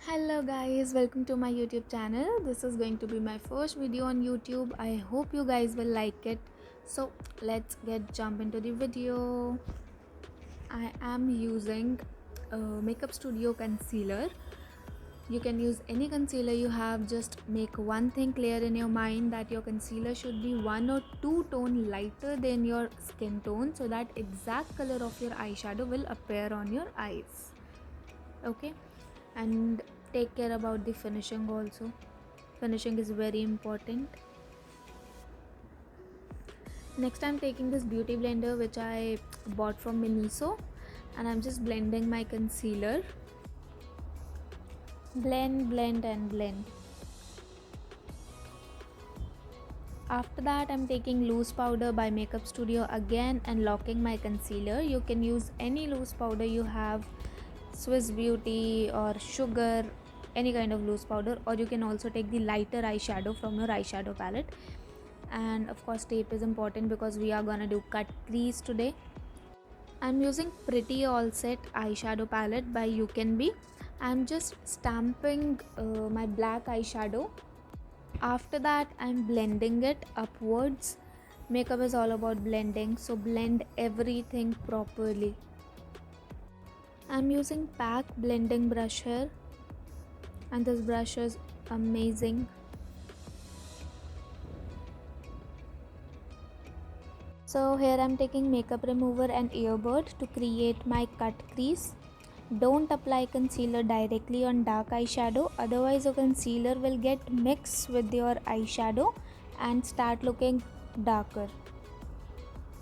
Hello guys, welcome to my YouTube channel. This is going to be my first video on YouTube. I hope you guys will like it. So let's get jump into the video. I am using Makeup Studio concealer. You can use any concealer you have. Just make one thing clear in your mind, that your concealer should be 1 or 2 tone lighter than your skin tone, so that exact color of your eyeshadow will appear on your eyes. Okay, and take care about the finishing also. Finishing is very important. Next, I'm taking this beauty blender which I bought from Miniso, and I'm just blending my concealer. Blend and blend. After that, I'm taking loose powder by Makeup Studio again and locking my concealer. You can use any loose powder you have, Swiss Beauty or Sugar, any kind of loose powder, or you can also take the lighter eyeshadow from your eyeshadow palette. And of course, tape is important because we are gonna do cut crease today. I'm using Pretty All Set eyeshadow palette by You Can Be. I'm just stamping my black eyeshadow. After that, I'm blending it upwards. Makeup is all about blending, so blend everything properly. I'm using PAC blending brush here, and this brush is amazing. So here I'm taking makeup remover and earbud to create my cut crease. Don't apply concealer directly on dark eyeshadow, otherwise your concealer will get mixed with your eyeshadow and start looking darker.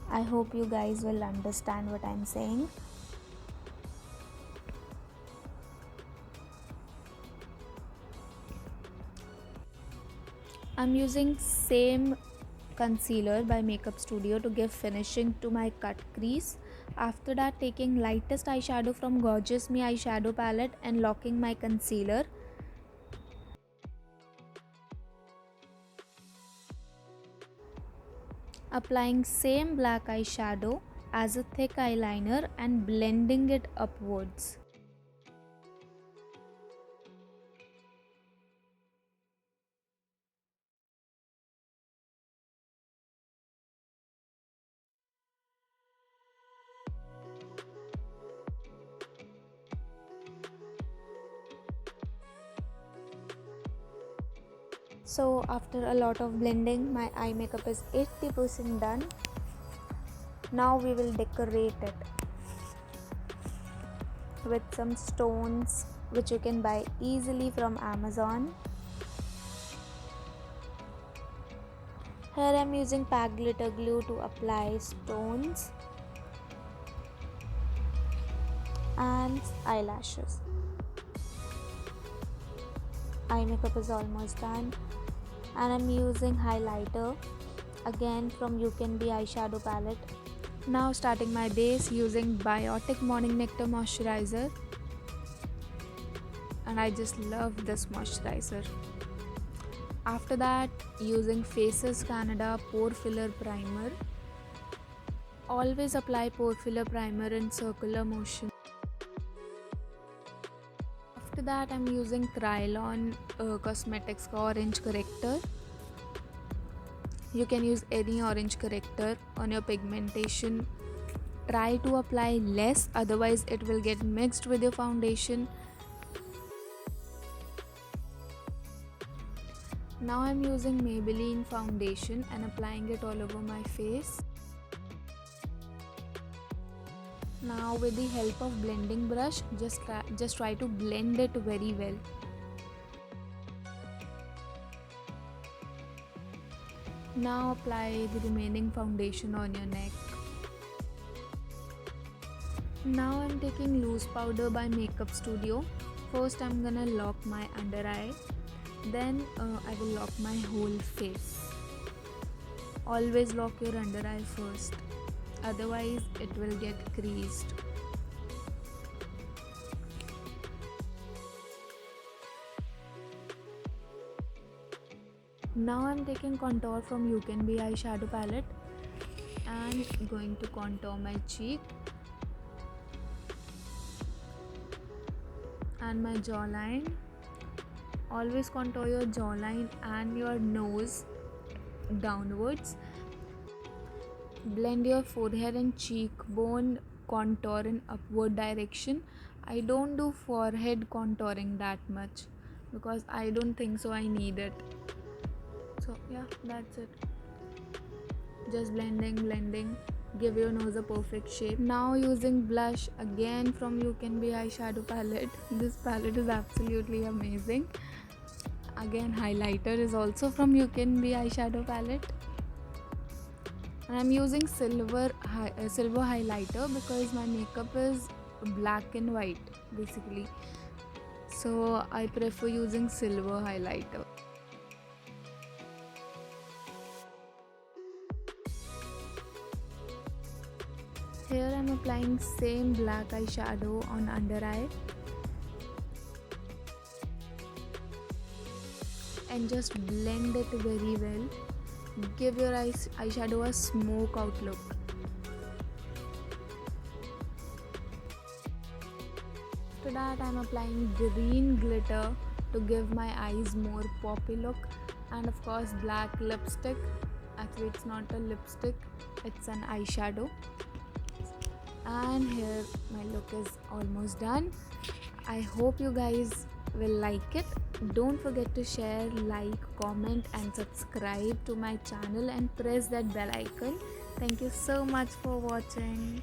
I hope you guys will understand what I'm saying. I'm using same concealer by Makeup Studio to give finishing to my cut crease. After that, taking lightest eyeshadow from Gorgeous Me eyeshadow palette and locking my concealer. Applying same black eyeshadow as a thick eyeliner and blending it upwards. So after a lot of blending, my eye makeup is 80% done. Now we will decorate it with some stones which you can buy easily from Amazon. Here I am using PAC glitter glue to apply stones and eyelashes. Eye makeup is almost done, and I'm using highlighter again from You Can Be eyeshadow palette. Now starting my base using Biotic Morning Nectar moisturizer, and I just love this moisturizer. After that, using Faces Canada Pore Filler Primer. Always apply pore filler primer in circular motion. After that, I'm using Krylon Cosmetics का orange corrector. You can use any orange corrector on your pigmentation. Try to apply less, otherwise it will get mixed with your foundation. Now I'm using Maybelline foundation and applying it all over my face. Now with the help of blending brush, just try to blend it very well. Now apply the remaining foundation on your neck. Now I'm taking loose powder by Makeup Studio. First I'm gonna lock my under eye, then I will lock my whole face. Always lock your under eye first, otherwise it will get creased. Now I'm taking contour from You Can Be eyeshadow palette and going to contour my cheek and my jawline. always contour your jawline and your nose downwards. Blend your forehead and cheekbone contour in upward direction. I don't do forehead contouring that much because I don't think so I need it. So yeah, that's it. Just blending, give your nose a perfect shape. Now using blush again from You Can Be eyeshadow palette. This palette is absolutely amazing. Again, highlighter is also from You Can Be eyeshadow palette. And I'm using silver highlighter because my makeup is black and white basically. So I prefer using silver highlighter. Here I'm applying same black eyeshadow on under eye. And just blend it very well. Give your eyeshadow a smoke out look. After that I'm applying green glitter to give my eyes more poppy look, and of course black lipstick. Actually it's not a lipstick, it's an eyeshadow. And here my look is almost done. I hope you guys will like it. Don't forget to share, like, comment and subscribe to my channel and press that bell icon. Thank you so much for watching.